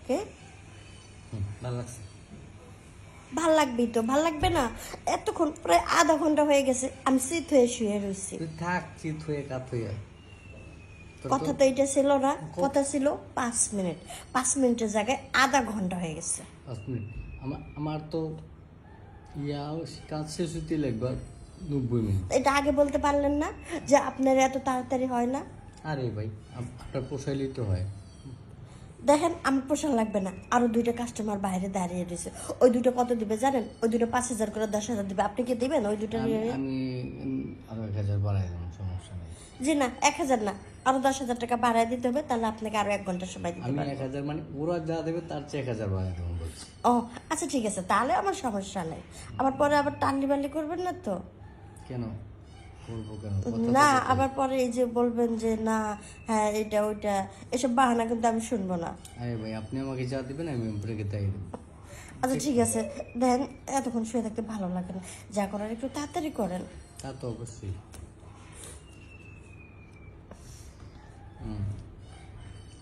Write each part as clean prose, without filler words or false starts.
কে? ভালো লাগছে। ভাল লাগবেই তো, ভাল লাগবে না? এতক্ষণ প্রায় আধা ঘন্টা হয়ে গেছে আমি চিত হয়ে শুয়ে রয়েছি। তুই থাক চিত হয়ে কাত হয়ে। কথা তো এটা ছিল না, কথা ছিল 5 মিনিট। 5 মিনিটের জায়গায় আধা ঘন্টা হয়ে গেছে। 5 মিনিট আমার তো কাজ শেষ হতে লাগবে 90 মিনিট। এটা আগে বলতে পারলেন না যে আপনার এত তাড়াতাড়ি হয় না? আরে ভাই আপনার পোষাইলেই তো হয়। দেখেন আমার পোষণ লাগবে না, আরো 2টা কাস্টমার বাইরে দাঁড়িয়ে রয়েছে। ওই 2টা কত দিবে জানেন? ওই 2টা 5,000 করে 10,000 দিবে। আপনি কি দিবেন ওই 2টা নিয়ে? আমি আরো 1000 বাড়াই দেবো, সমস্যা নেই। জি না, 1,000 না, আরো 10,000 টাকা বাড়ায় দিতে হবে, তাহলে আপনাকে আরো 1 ঘন্টা সময় দিতে আমি পারবো। 1000 মানে ওরা যা দেবে তার চেয়ে 1000 বাড়াই দেবো বলছি। ও আচ্ছা ঠিক আছে, তাহলে আমার সমস্যা নেই। আমার পরে আবার টান্ডি বান্ডি করবেন না তো? কেন করবো কেন? না আবার পরে এই যে বলবেন যে না, হ্যাঁ এটা ওইটা, এসব বাহানা কিন্তু আমি শুনবো না। আরে ভাই আপনি আমাকে যা দেবেন আমি আপনাকে তাই দেবো। আচ্ছা ঠিক আছে, দেখেন এতক্ষণ শুয়ে থাকতে ভালো লাগে না, যা করার একটু তাড়াতাড়ি করেন। তা তো অবশ্যই।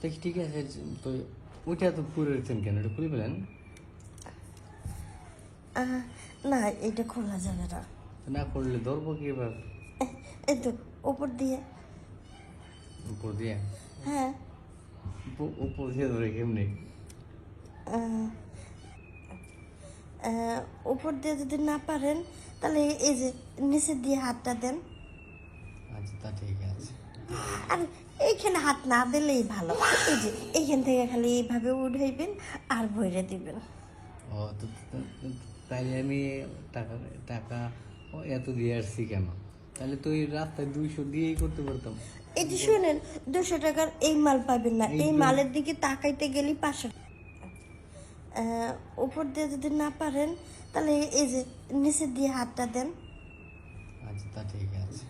দেখি ঠিক আছে, তো ওইটা তো পুরো রেখেছেন কেন? এটা খুলে ফেলেন। না এটা খোলা যাবে না। না করলে ধরবো কি এবার? এই তো উপর দিয়ে। উপর দিয়ে? হ্যাঁ উপর দিয়ে ধরে কেমনি? উপর দিয়ে যদি না পারেন তাহলে এই যে নিচে দিয়ে হাতটা দেন। আচ্ছা তা ঠিক আছে। আর এইখানে হাত না দিলেই ভালো। এই যে এইখান থেকে খালি এইভাবে উঠাইবেন আর ভইরে দিবেন। ও তাইলে আমি টাকা টাকা এত দিয়ে আসছি কেন? তাহলে তো এই রাস্তায় 200 দিয়েই করতে পারতাম। এই যে শুনেন, 200 টাকার এই মাল পাবেন না, এই মালের দিকে তাকাইতে গেলেই 500। উপর দিয়ে যদি না পারেন তাহলে এই যে নিচে দিয়ে হাতটা দেন। আচ্ছা তা ঠিক আছে।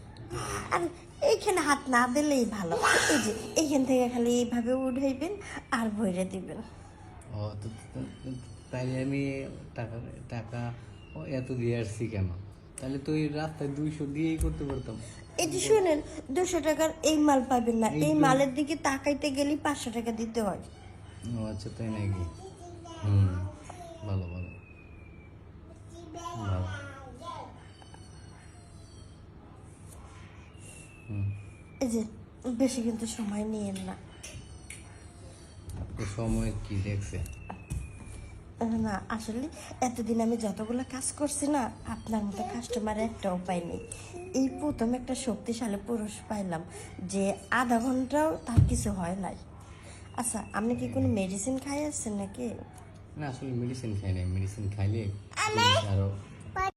আর এইখানে হাত না দিলেই ভালো। এই যে এইখান থেকে খালি এইভাবে উঠাইবেন আর ভইরে দিবেন। ও তাইলে আমি টাকা টাকা এত দিয়ে আসছি কেন? তাহলে তো এই রাস্তায় 200 দিয়েই করতে পারতাম। এই যে শুনেন, 200 টাকার এই মাল পাবেন না, এই মালের দিকে তাকাইতে গেলেই 500 টাকা দিতে হয়। ও আচ্ছা তাই নাকি? ভালো ভালো ভালো। এই যে বেশি কিন্তু সময় নিয়েন না। আপনি সময় কি দেখছে? না আসলে এতদিন আমি যতগুলো কাজ করছি না, আপনার মতো কাস্টমারের একটাও পাইনি। এই প্রথম একটা শক্তিশালী পুরুষ পাইলাম যে আধা ঘন্টাও তার কিছু হয় নাই। আচ্ছা আপনি কি কোনো মেডিসিন খাই আসছেন নাকি? না আসলে মেডিসিন খাই নাই, মেডিসিন খাইলে আরো